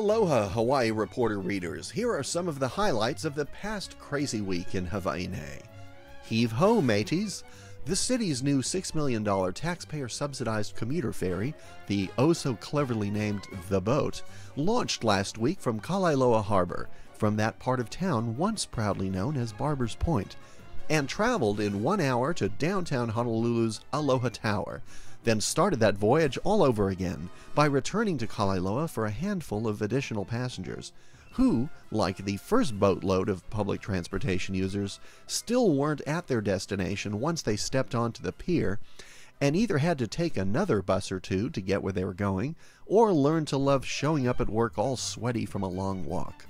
Aloha, Hawaii Reporter readers. Here are some of the highlights of the past crazy week in Hawaii. Heave ho, mateys! The city's new $6 million taxpayer-subsidized commuter ferry, the oh-so-cleverly named The Boat, launched last week from Kauai Harbor, from that part of town once proudly known as Barber's Point, and traveled in 1 hour to downtown Honolulu's Aloha Tower, then started that voyage all over again by returning to Kauai for a handful of additional passengers, who, like the first boatload of public transportation users, still weren't at their destination once they stepped onto the pier, and either had to take another bus or two to get where they were going, or learn to love showing up at work all sweaty from a long walk.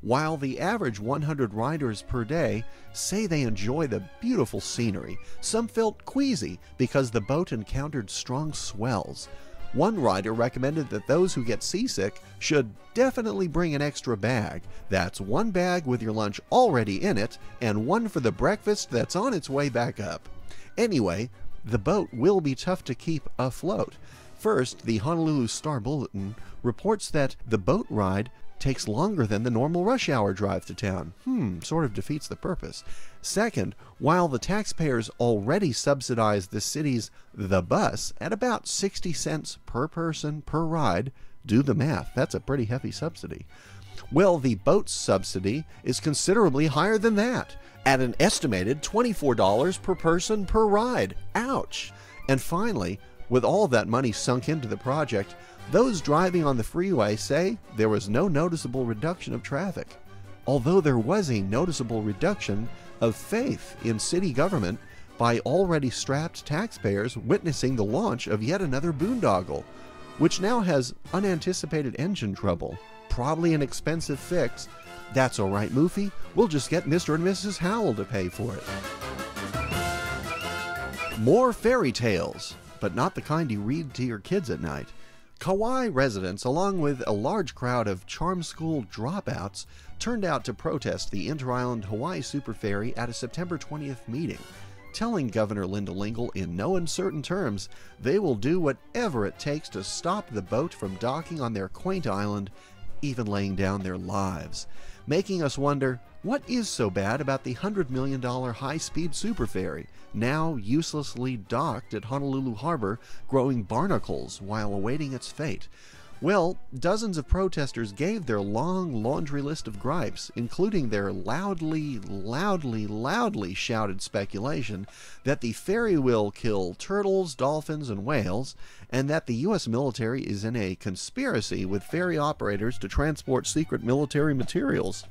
While the average 100 riders per day say they enjoy the beautiful scenery, some felt queasy because the boat encountered strong swells. One rider recommended that those who get seasick should definitely bring an extra bag. That's one bag with your lunch already in it, and one for the breakfast that's on its way back up. Anyway, the boat will be tough to keep afloat. First, the Honolulu Star-Bulletin reports that the boat ride takes longer than the normal rush hour drive to town. Sort of defeats the purpose. Second, while the taxpayers already subsidize the city's The Bus at about 60 cents per person per ride, do the math, that's a pretty hefty subsidy. Well, the boat's subsidy is considerably higher than that, at an estimated $24 per person per ride. Ouch! And finally, with all that money sunk into the project, those driving on the freeway say there was no noticeable reduction of traffic, although there was a noticeable reduction of faith in city government by already strapped taxpayers witnessing the launch of yet another boondoggle, which now has unanticipated engine trouble. Probably an expensive fix. That's all right, Moofy. We'll just get Mr. and Mrs. Howell to pay for it. More fairy tales, but not the kind you read to your kids at night. Kauai residents, along with a large crowd of charm school dropouts, turned out to protest the Inter-Island Hawaii Superfairy at a September 20th meeting, telling Governor Linda Lingle in no uncertain terms they will do whatever it takes to stop the boat from docking on their quaint island, even laying down their lives, making us wonder, what is so bad about the $100 million high-speed superferry, now uselessly docked at Honolulu Harbor, growing barnacles while awaiting its fate? Well, dozens of protesters gave their long laundry list of gripes, including their loudly shouted speculation that the ferry will kill turtles, dolphins, and whales, and that the U.S. military is in a conspiracy with ferry operators to transport secret military materials.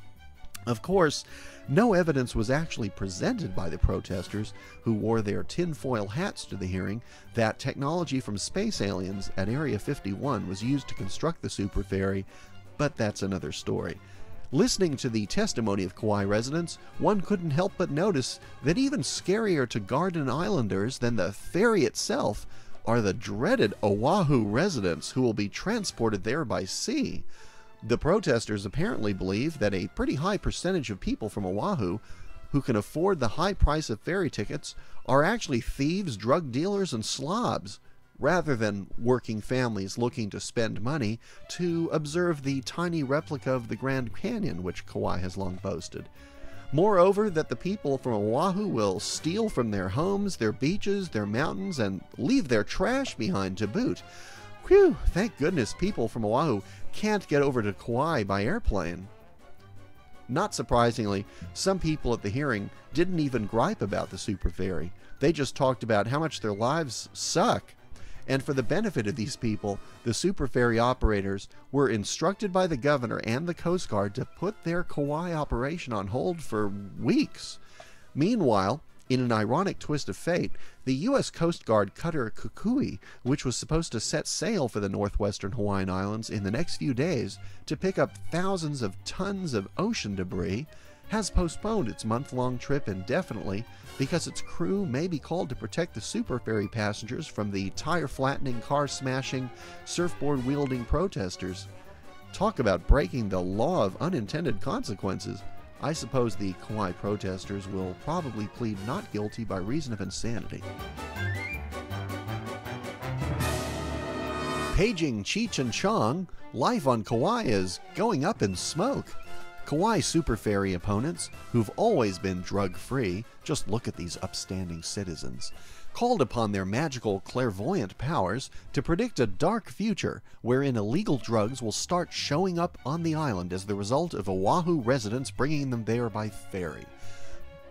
Of course, no evidence was actually presented by the protesters, who wore their tinfoil hats to the hearing, that technology from space aliens at Area 51 was used to construct the superferry, but that's another story. Listening to the testimony of Kauai residents, one couldn't help but notice that even scarier to Garden Islanders than the ferry itself are the dreaded Oahu residents who will be transported there by sea. The protesters apparently believe that a pretty high percentage of people from Oahu who can afford the high price of ferry tickets are actually thieves, drug dealers, and slobs, rather than working families looking to spend money to observe the tiny replica of the Grand Canyon which Kauai has long boasted. Moreover, that the people from Oahu will steal from their homes, their beaches, their mountains, and leave their trash behind to boot. Whew, thank goodness people from Oahu can't get over to Kauai by airplane. Not surprisingly, some people at the hearing didn't even gripe about the superferry. They just talked about how much their lives suck. And for the benefit of these people, the superferry operators were instructed by the governor and the Coast Guard to put their Kauai operation on hold for weeks. Meanwhile, in an ironic twist of fate, the U.S. Coast Guard cutter Kukui, which was supposed to set sail for the northwestern Hawaiian Islands in the next few days to pick up thousands of tons of ocean debris, has postponed its month-long trip indefinitely because its crew may be called to protect the superferry passengers from the tire-flattening, car-smashing, surfboard-wielding protesters. Talk about breaking the law of unintended consequences. I suppose the Kauai protesters will probably plead not guilty by reason of insanity. Paging Cheech and Chong, life on Kauai is going up in smoke. Kauai Superfairy opponents, who've always been drug-free, just look at these upstanding citizens, called upon their magical clairvoyant powers to predict a dark future wherein illegal drugs will start showing up on the island as the result of Oahu residents bringing them there by ferry.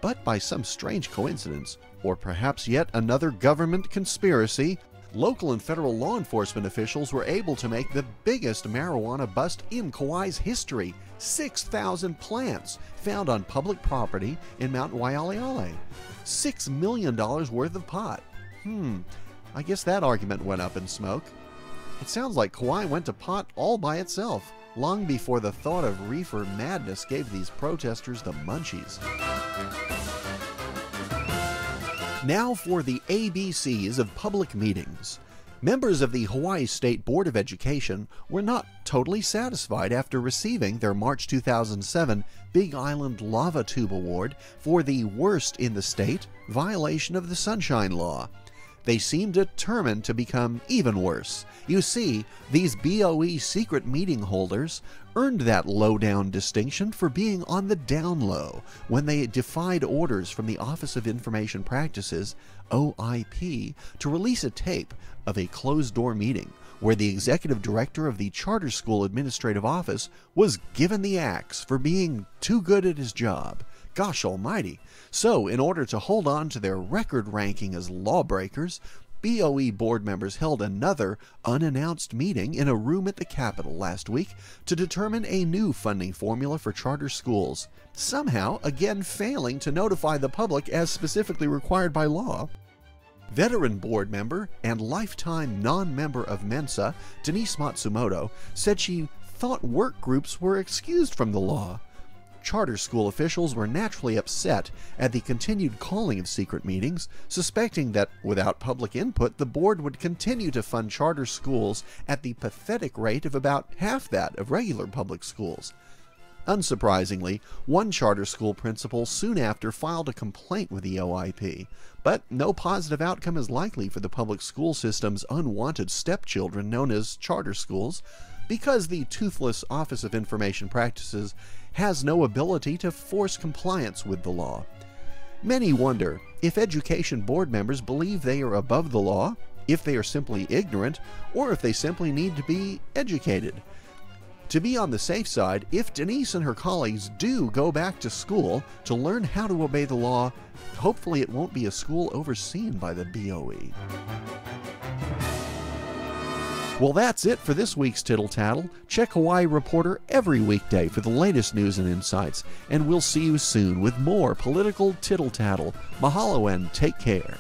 But by some strange coincidence, or perhaps yet another government conspiracy, local and federal law enforcement officials were able to make the biggest marijuana bust in Kauai's history. 6,000 plants found on public property in Mount Waialeale. $6 million worth of pot. I guess that argument went up in smoke. It sounds like Kauai went to pot all by itself, long before the thought of reefer madness gave these protesters the munchies. Now for the ABCs of public meetings. Members of the Hawaii State Board of Education were not totally satisfied after receiving their March 2007 Big Island Lava Tube Award for the worst in the state violation of the Sunshine Law. They seem determined to become even worse. You see, these BOE secret meeting holders earned that low-down distinction for being on the down low when they defied orders from the Office of Information Practices, OIP, to release a tape of a closed-door meeting where the executive director of the Charter School Administrative Office was given the axe for being too good at his job. Gosh almighty. So, in order to hold on to their record ranking as lawbreakers, BOE board members held another unannounced meeting in a room at the Capitol last week to determine a new funding formula for charter schools, somehow again failing to notify the public as specifically required by law. Veteran board member and lifetime non-member of Mensa, Denise Matsumoto, said she thought work groups were excused from the law. Charter school officials were naturally upset at the continued calling of secret meetings, suspecting that without public input, the board would continue to fund charter schools at the pathetic rate of about half that of regular public schools. Unsurprisingly, one charter school principal soon after filed a complaint with the OIP, but no positive outcome is likely for the public school system's unwanted stepchildren known as charter schools, because the toothless Office of Information Practices has no ability to force compliance with the law. Many wonder if education board members believe they are above the law, if they are simply ignorant, or if they simply need to be educated. To be on the safe side, if Denise and her colleagues do go back to school to learn how to obey the law, hopefully it won't be a school overseen by the BOE. Well, that's it for this week's Tittle-tattle. Check Hawaii Reporter every weekday for the latest news and insights, and we'll see you soon with more political tittle-tattle. Mahalo and take care.